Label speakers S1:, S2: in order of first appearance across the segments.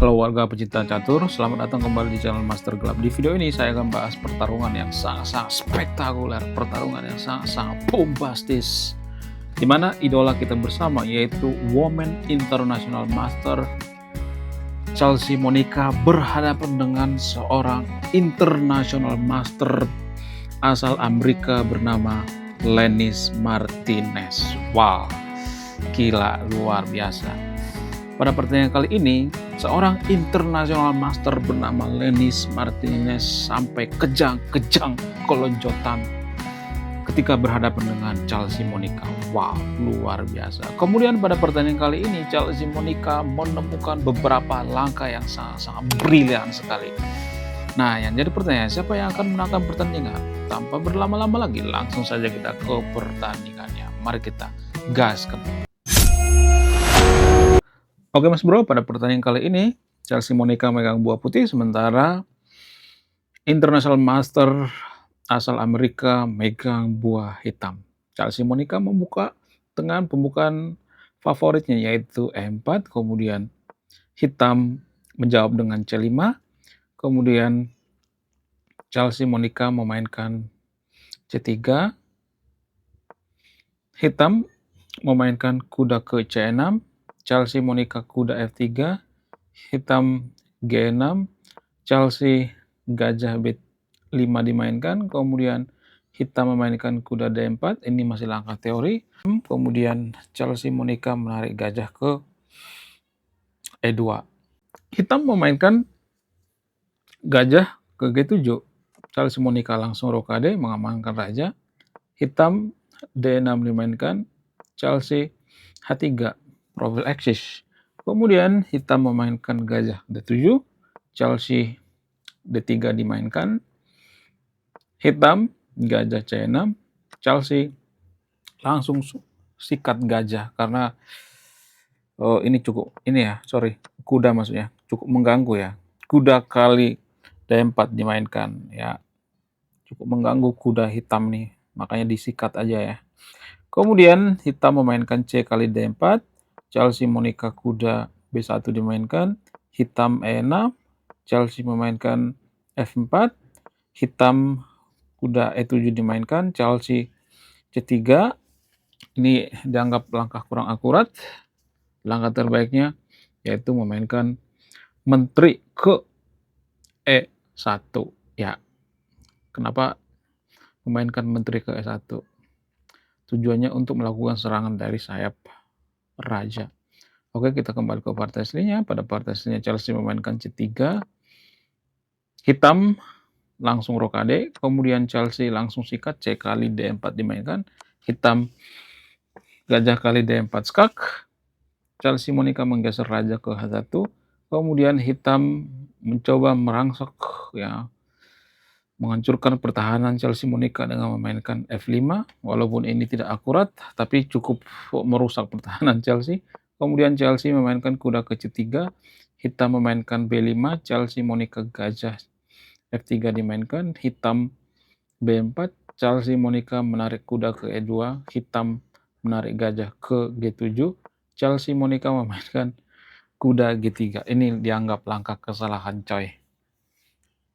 S1: Halo warga pecinta catur, selamat datang kembali di channel Master Gelap. Di video ini saya akan bahas pertarungan yang sangat-sangat spektakuler, pertarungan yang sangat-sangat bombastis, di mana idola kita bersama yaitu Women International Master Chelsea Monica berhadapan dengan seorang International Master asal Amerika bernama Lennis Martinez. Wow, gila, luar biasa. Pada pertandingan kali ini, seorang international master bernama Lennis Martinez sampai kejang-kejang kelonjotan ketika berhadapan dengan Chelsea Monica. Wow, luar biasa. Kemudian pada pertandingan kali ini, Chelsea Monica menemukan beberapa langkah yang sangat-sangat brilian sekali. Nah, yang jadi pertanyaan, siapa yang akan menangkan pertandingan? Tanpa berlama-lama lagi, langsung saja kita ke pertandingannya. Mari kita gaskan. Oke mas bro, pada pertandingan kali ini Chelsea Monica megang buah putih, sementara International Master asal Amerika megang buah hitam. Chelsea Monica membuka dengan pembukaan favoritnya yaitu E4, kemudian hitam menjawab dengan C5, kemudian Chelsea Monica memainkan C3, hitam memainkan kuda ke C6, Chelsea Monica kuda F3, hitam G6, Chelsea gajah B5 dimainkan, kemudian hitam memainkan kuda D4, ini masih langkah teori, kemudian Chelsea Monica menarik gajah ke E2. Hitam memainkan gajah ke G7, Chelsea Monica langsung rokade mengamankan raja, hitam D6 dimainkan, Chelsea H3, profil axis. Kemudian hitam memainkan gajah D7, Chelsea D3 dimainkan, hitam gajah C6, Chelsea langsung sikat gajah karena kuda maksudnya cukup mengganggu ya. Kuda kali D4 dimainkan ya, cukup mengganggu kuda hitam nih, makanya disikat aja ya. Kemudian hitam memainkan C kali D4, Chelsea Monica kuda B1 dimainkan, hitam E6, Chelsea memainkan F4, hitam kuda E7 dimainkan, Chelsea C3, ini dianggap langkah kurang akurat. Langkah terbaiknya yaitu memainkan menteri ke E1 ya. Kenapa memainkan menteri ke E1? Tujuannya untuk melakukan serangan dari sayap raja. Oke, kita kembali ke partai aslinya. Pada partai aslinya Chelsea memainkan C3, hitam langsung rokade, kemudian Chelsea langsung sikat, C kali D4 dimainkan, hitam gajah kali D4 skak, Chelsea Monica menggeser raja ke H1, kemudian hitam mencoba merangsek ya, menghancurkan pertahanan Chelsea Monica dengan memainkan F5, walaupun ini tidak akurat, tapi cukup merusak pertahanan Chelsea. Kemudian Chelsea memainkan kuda ke C3, hitam memainkan B5, Chelsea Monica gajah F3 dimainkan, hitam B4, Chelsea Monica menarik kuda ke E2, hitam menarik gajah ke G7, Chelsea Monica memainkan kuda G3. Ini dianggap langkah kesalahan coy.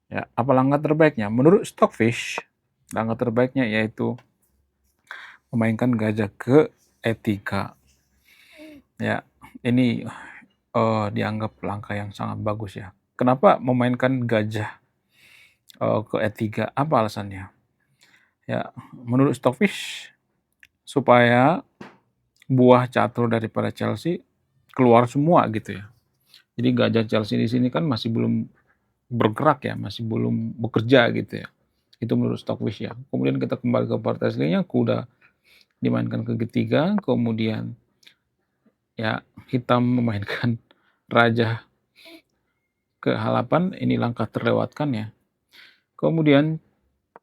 S1: Ya, apa langkah terbaiknya? Menurut Stockfish, langkah terbaiknya yaitu memainkan gajah ke E3. Ya, ini dianggap langkah yang sangat bagus ya. Kenapa memainkan gajah ke E3? Apa alasannya? Ya, menurut Stockfish supaya buah catur daripada Chelsea keluar semua gitu ya. Jadi gajah Chelsea di sini kan masih belum bergerak ya, masih belum bekerja gitu ya. Itu menurut Stockfish ya. Kemudian kita kembali ke partai aslinya, kuda dimainkan ke G3, kemudian ya hitam memainkan raja ke H8, ini langkah terlewatkan ya. Kemudian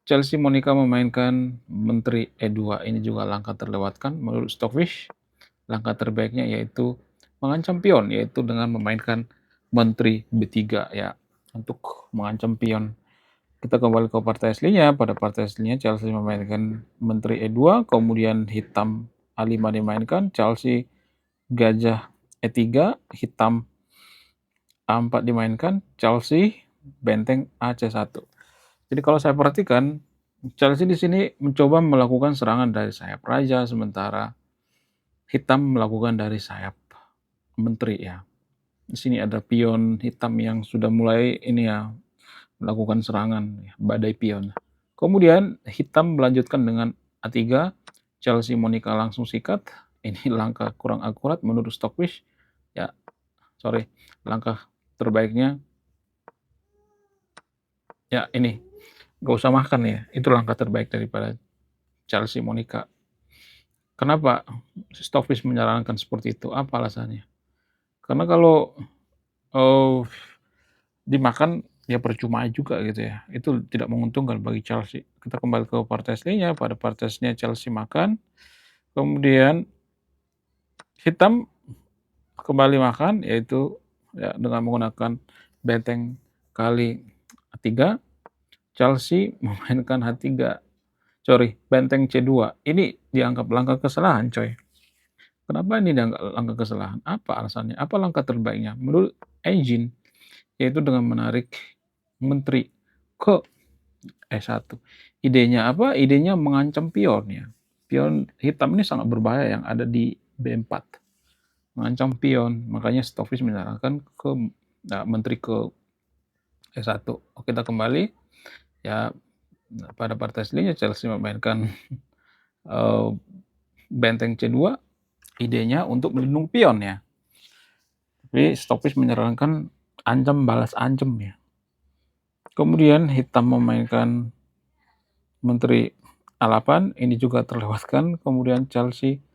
S1: Chelsea Monica memainkan menteri E2, ini juga langkah terlewatkan. Menurut Stockfish, langkah terbaiknya yaitu mengancam pion, yaitu dengan memainkan menteri B3 ya, untuk mengancam pion. Kita kembali ke partai aslinya. Pada partai aslinya Chelsea memainkan menteri E2, kemudian hitam A5 dimainkan, Chelsea gajah E3, hitam A4 dimainkan, Chelsea benteng AC1. Jadi kalau saya perhatikan, Chelsea di sini mencoba melakukan serangan dari sayap raja, sementara hitam melakukan dari sayap menteri ya. Di sini ada pion hitam yang sudah mulai ini ya melakukan serangan, ya, badai pion. Kemudian hitam melanjutkan dengan A3, Chelsea Monica langsung sikat. Ini langkah kurang akurat menurut Stockfish. Ya, sorry, langkah terbaiknya ya ini gak usah makan ya. Itu langkah terbaik daripada Chelsea Monica. Kenapa Stockfish menyarankan seperti itu? Apa alasannya? Karena kalau oh, dimakan ya percuma juga gitu ya. Itu tidak menguntungkan bagi Chelsea. Kita kembali ke partai aslinya. Pada partai aslinya Chelsea makan, kemudian hitam kembali makan, yaitu ya, dengan menggunakan benteng kali H3. Chelsea memainkan H3, sorry, benteng C2. Ini dianggap langkah kesalahan, coy. Kenapa ini dianggap langkah kesalahan? Apa alasannya? Apa langkah terbaiknya? Menurut Engine, yaitu dengan menarik menteri ke E1. Idenya apa? Idenya mengancam pion ya. Pion hitam ini sangat berbahaya yang ada di B4. Mengancam pion, makanya Stockfish menyarankan ke menteri ke E1. Oke, kita kembali ya pada partai aslinya Chelsea memainkan benteng C2, idenya untuk melindungi pion ya. Tapi Stockfish menyarankan ancam balas ancam ya. Kemudian hitam memainkan menteri A8, ini juga terlewatkan. Kemudian Chelsea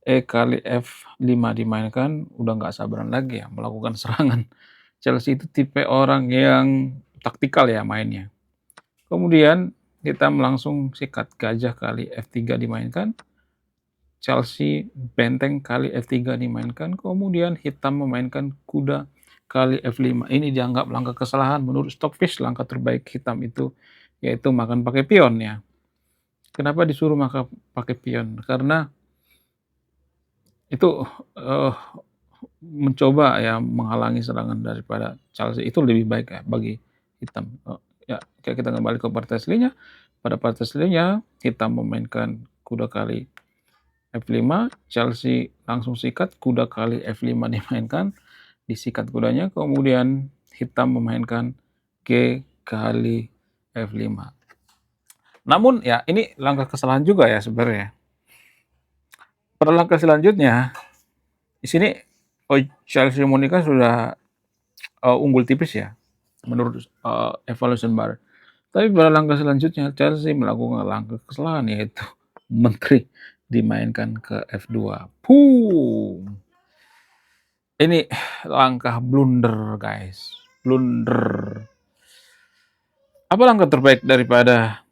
S1: E kali F5 dimainkan, udah nggak sabaran lagi ya melakukan serangan. Chelsea itu tipe orang yang taktikal ya mainnya. Kemudian hitam langsung sikat gajah kali F3 dimainkan. Chelsea benteng kali F3 dimainkan. Kemudian hitam memainkan kuda kali F5. Ini dianggap langkah kesalahan menurut Stockfish. Langkah terbaik hitam itu yaitu makan pakai pion ya. Kenapa disuruh makan pakai pion? Karena itu mencoba ya menghalangi serangan daripada Chelsea, itu lebih baik ya bagi hitam. Ya, kita kembali ke partai aslinya. Pada partai aslinya hitam memainkan kuda kali F5, Chelsea langsung sikat, kuda kali F5 dimainkan, disikat kudanya, kemudian hitam memainkan G kali F5. Namun ya ini langkah kesalahan juga ya sebenarnya. Pada langkah selanjutnya, di sini Chelsea Monica sudah unggul tipis ya menurut evaluation bar. Tapi pada langkah selanjutnya Chelsea melakukan langkah kesalahan yaitu menteri dimainkan ke F2. Ini langkah blunder guys, blunder. Apa langkah terbaik daripada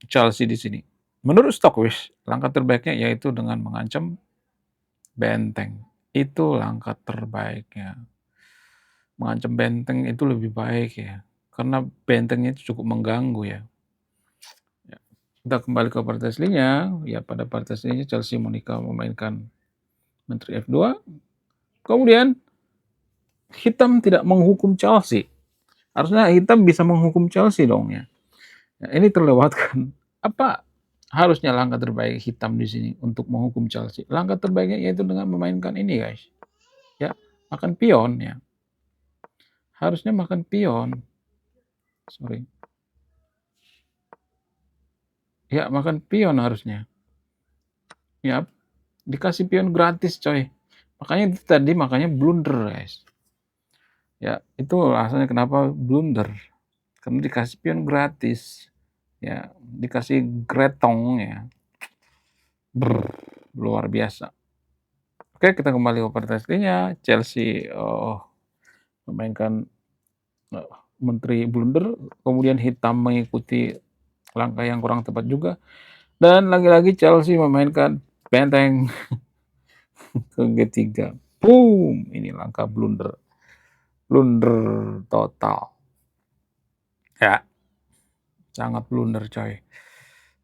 S1: Chelsea di sini? Menurut Stockfish, langkah terbaiknya yaitu dengan mengancam benteng. Itu langkah terbaiknya. Mengancam benteng itu lebih baik ya, karena bentengnya itu cukup mengganggu ya. Kita kembali ke partai aslinya, ya pada partai aslinya Chelsea Monica memainkan menteri F2, kemudian hitam tidak menghukum Chelsea. Harusnya hitam bisa menghukum Chelsea dong ya. Ini terlewatkan. Apa harusnya langkah terbaik hitam di sini untuk menghukum Chelsea? Langkah terbaiknya yaitu dengan memainkan ini guys. Ya, makan pion ya. Harusnya makan pion. Sorry. Ya, makan pion harusnya. Ya, dikasih pion gratis coy. Makanya itu tadi makanya blunder guys. Ya, itu alasannya kenapa blunder. Karena dikasih pion gratis. Ya, dikasih gretong ya. Luar biasa. Oke, kita kembali ke partai aslinya. Chelsea memainkan menteri blunder, kemudian hitam mengikuti langkah yang kurang tepat juga. Dan lagi-lagi Chelsea memainkan benteng ke G3. Boom! Ini langkah blunder. Blunder total. Ya, sangat blunder coy.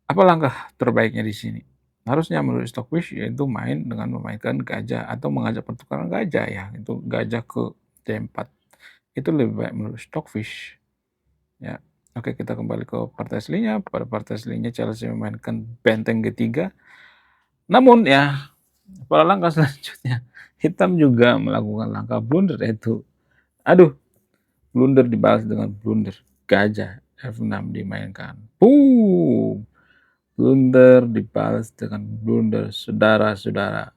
S1: Apa langkah terbaiknya di sini? Harusnya menurut Stockfish yaitu main dengan memainkan gajah atau mengajak pertukaran gajah ya. Itu gajah ke D4. Itu lebih baik menurut Stockfish. Ya. Oke, kita kembali ke partai aslinya. Pada partai aslinya Chelsea memainkan benteng ketiga. Namun ya, pada langkah selanjutnya hitam juga melakukan langkah blunder, yaitu blunder dibalas dengan blunder. Gajah F6 dimainkan. Boom! Blunder dibalas dengan blunder. Saudara-saudara,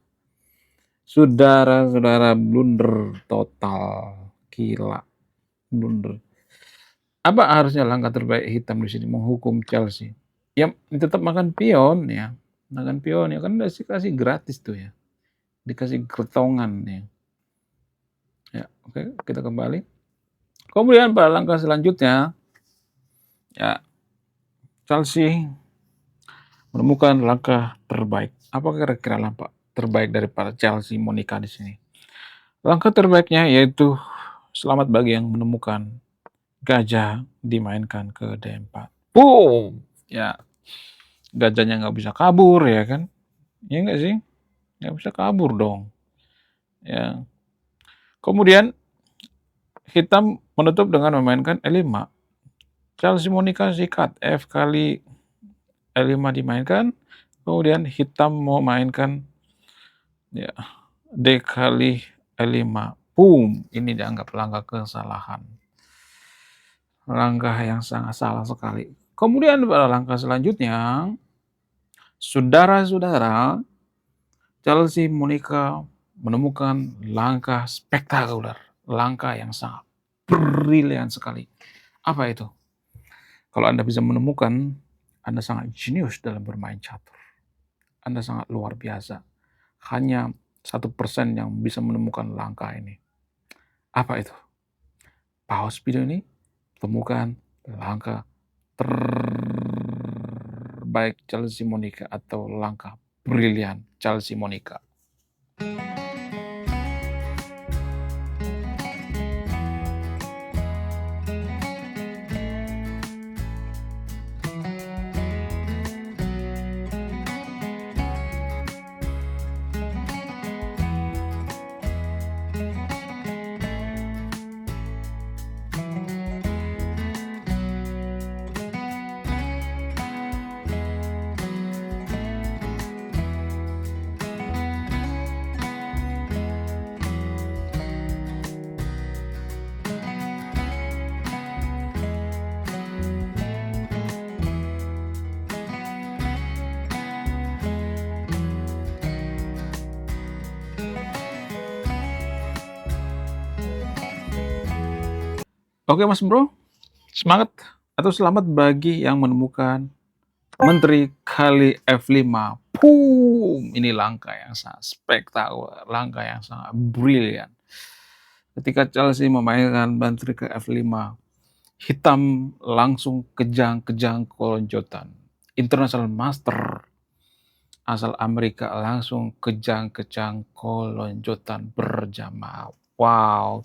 S1: blunder total. Gila, blunder. Apa harusnya langkah terbaik hitam di sini? Menghukum Chelsea. Ya, tetap makan pion ya. Makan pion ya, kan udah dikasih gratis tuh ya. Dikasih kertongan ya. Ya, oke, kita kembali. Kemudian pada langkah selanjutnya, ya, Chelsea menemukan langkah terbaik. Apa kira-kira langkah terbaik daripada Chelsea Monica di sini? Langkah terbaiknya yaitu selamat bagi yang menemukan gajah dimainkan ke D4. Boom! Ya, gajahnya nggak bisa kabur ya kan? Ya nggak sih? Nggak bisa kabur dong. Ya. Kemudian hitam menutup dengan memainkan E5. Chelsea Monica sikat F kali E5 dimainkan. Kemudian hitam mau mainkan ya, D kali E5. Boom! Ini dianggap langkah kesalahan. Langkah yang sangat salah sekali. Kemudian pada langkah selanjutnya, saudara-saudara, Chelsea Monica menemukan langkah spektakuler. Langkah yang sangat brilian sekali. Apa itu? Kalau Anda bisa menemukan, Anda sangat jenius dalam bermain catur. Anda sangat luar biasa. Hanya 1% yang bisa menemukan langkah ini. Apa itu? Pause video ini, temukan langkah terbaik Chelsea Monica atau langkah brilian Chelsea Monica. Oke Mas Bro, semangat atau selamat bagi yang menemukan Menteri kali F5. Boom! Ini langkah yang sangat spektakuler, langkah yang sangat brilian. Ketika Chelsea memainkan Menteri ke F5, hitam langsung kejang-kejang kolonjotan. International Master asal Amerika langsung kejang-kejang kolonjotan berjamaah. Wow,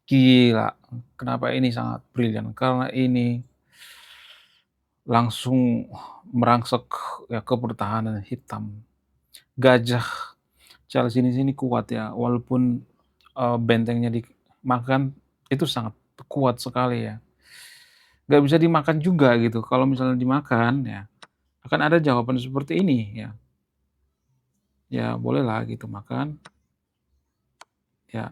S1: gila. Kenapa ini sangat brilian? Karena ini langsung merangsek ya ke pertahanan hitam. Gajah Chelsea di sini kuat ya, walaupun bentengnya dimakan itu sangat kuat sekali ya. Gak bisa dimakan juga gitu. Kalau misalnya dimakan ya, akan ada jawaban seperti ini ya. Ya bolehlah gitu makan. Ya.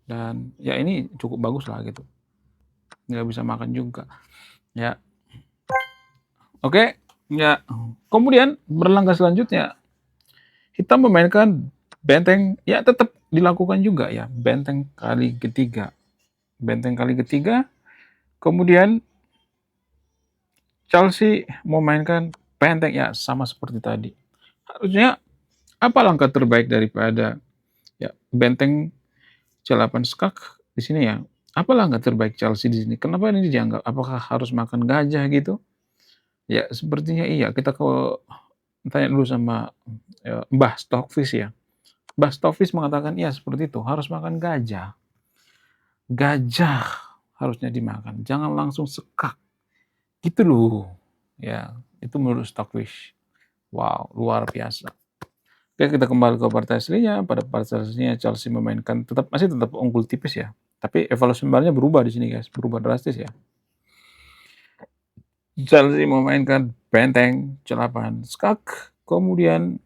S1: Dan ya ini cukup bagus lah gitu. Nggak bisa makan juga. Ya. Oke. Ya. Kemudian berlangkah selanjutnya, hitam memainkan benteng, ya tetap dilakukan juga ya. Benteng kali ketiga. Benteng kali ketiga. Kemudian Chelsea memainkan benteng ya sama seperti tadi. Harusnya apa langkah terbaik daripada ya benteng C8 skak di sini ya? Apa langkah terbaik Chelsea di sini? Kenapa ini dianggap? Apakah harus makan gajah gitu? Ya sepertinya iya. Kita tanya dulu sama Mbah Stockfish ya. Mbah Stockfish mengatakan iya seperti itu. Harus makan gajah. Gajah harusnya dimakan. Jangan langsung sekak. Gitu loh. Ya, itu menurut Stockfish. Wow, luar biasa. Oke, kita kembali ke partai aslinya. Pada partai aslinya Chelsea memainkan masih tetap unggul tipis ya. Tapi evaluasi VAR-nya berubah di sini guys, berubah drastis ya. Chelsea memainkan benteng, celapan, skak, kemudian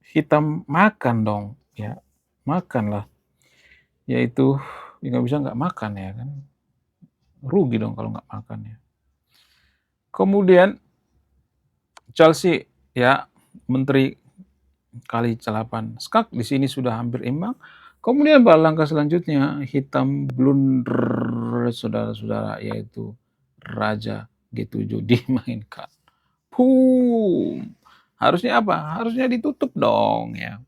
S1: hitam makan dong, ya makanlah. Yaitu ya nggak bisa nggak makan ya kan, rugi dong kalau nggak makan ya. Kemudian Chelsea ya menteri kali 8 skak di sini sudah hampir imbang. Kemudian pada langkah selanjutnya hitam blunder saudara-saudara yaitu Raja G7 dimainkan. Boom. Harusnya apa? Harusnya ditutup dong ya.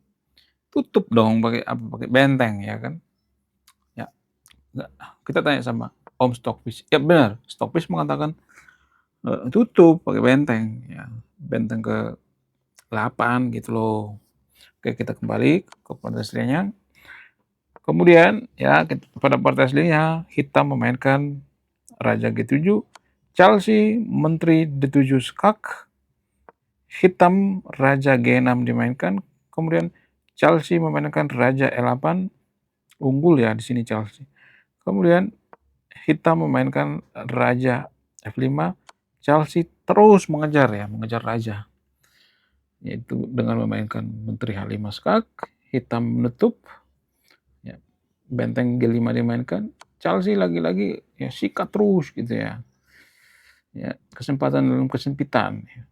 S1: Tutup dong pakai apa? Pakai benteng ya kan. Ya, nggak, kita tanya sama Om Stockfish. Ya benar, Stockfish mengatakan tutup pakai benteng ya. Benteng ke 8 gitu loh. Oke, kita kembali ke partai aslinya. Kemudian ya pada partai aslinya hitam memainkan Raja G7, Chelsea Menteri D7 skak, hitam Raja G6 dimainkan, kemudian Chelsea memainkan Raja E8, unggul ya di sini Chelsea. Kemudian hitam memainkan Raja F5, Chelsea terus mengejar Raja, yaitu dengan memainkan Menteri H5 skak, hitam menutup, ya, benteng G5 dimainkan, Chelsea lagi-lagi ya sikat terus gitu ya. Ya, kesempatan dalam kesempitan. Ya.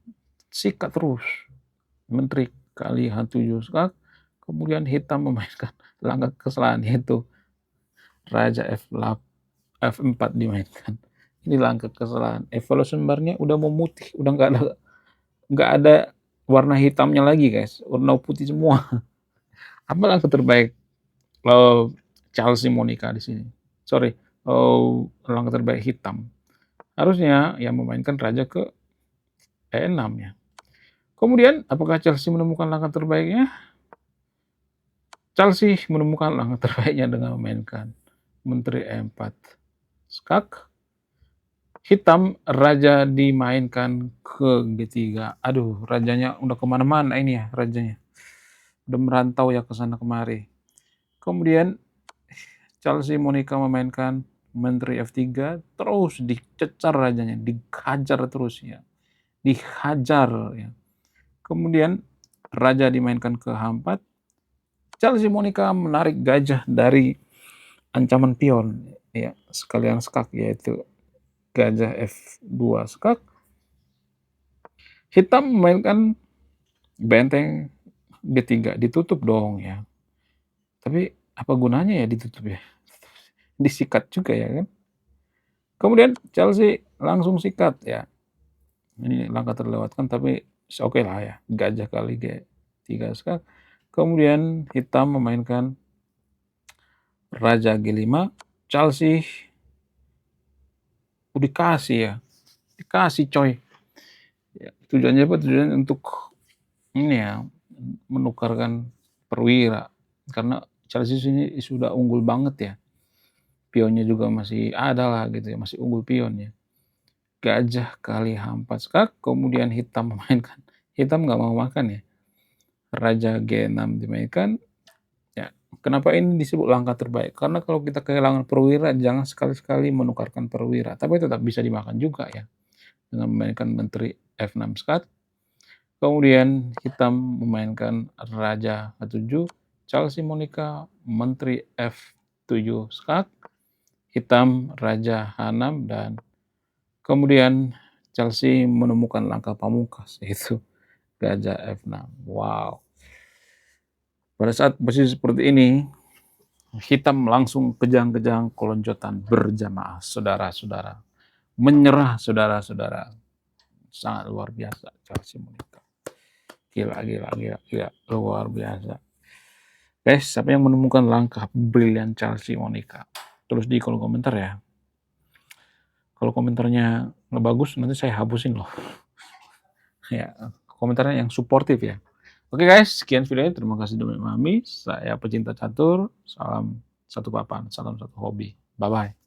S1: Sikat terus. Menteri kali H7 skak, kemudian hitam memainkan langkah kesalahan yaitu Raja F4 dimainkan. Ini langkah kesalahan. Evaluasi VAR-nya udah memutih, udah nggak ada warna hitamnya lagi guys, warna putih semua. Apa langkah terbaik Chelsea Monica di sini? Sorry, langkah terbaik hitam. Harusnya yang memainkan Raja ke E6 ya. Kemudian, apakah Chelsea menemukan langkah terbaiknya? Chelsea menemukan langkah terbaiknya dengan memainkan Menteri E4 skak, hitam Raja dimainkan ke G3. Aduh, rajanya udah kemana-mana ini ya rajanya. Udah merantau ya ke sana kemari. Kemudian Chelsea Monica memainkan Menteri F3, terus dicecar rajanya, dihajar terus ya. Dihajar ya. Kemudian Raja dimainkan ke H4. Chelsea Monica menarik gajah dari ancaman pion ya, sekalian skak yaitu gajah F2 skak. Hitam memainkan benteng G3, ditutup dong ya. Tapi apa gunanya ya ditutup ya? Disikat juga ya kan. Kemudian Chelsea langsung sikat ya. Ini langkah terlewatkan tapi oke lah ya. Gajah kali G3 skak. Kemudian hitam memainkan Raja G5. Chelsea dikasih ya. Dikasih coy. Ya, tujuannya apa? Tujuannya untuk ini ya, menukarkan perwira. Karena Chelsea ini sudah unggul banget ya. Pionnya juga masih ada lah gitu ya, masih unggul pionnya. Gajah kali H4 skak, kemudian hitam memainkan. Hitam nggak mau makan ya. Raja G6 dimainkan. Ya, kenapa ini disebut langkah terbaik? Karena kalau kita kehilangan perwira, jangan sekali-sekali menukarkan perwira. Tapi tetap bisa dimakan juga ya. Dengan memainkan Menteri F6 skak. Kemudian hitam memainkan Raja H7. Chelsea Monica Menteri F7 skak. Hitam Raja H6 dan kemudian Chelsea menemukan langkah pamungkas yaitu Gajah F6. Wow. Pada saat posisi seperti ini, hitam langsung kejang-kejang keloncotan berjamaah, saudara-saudara. Menyerah, saudara-saudara. Sangat luar biasa Chelsea Monica. Gila, luar biasa. Guys, siapa yang menemukan langkah brilian Chelsea Monica? Terus di kolom komentar ya. Kalau komentarnya nggak bagus, nanti saya hapusin loh. Ya, komentarnya yang suportif ya. Oke guys, sekian videonya. Terima kasih sudah memahami. Saya pecinta catur. Salam satu papan, salam satu hobi. Bye-bye.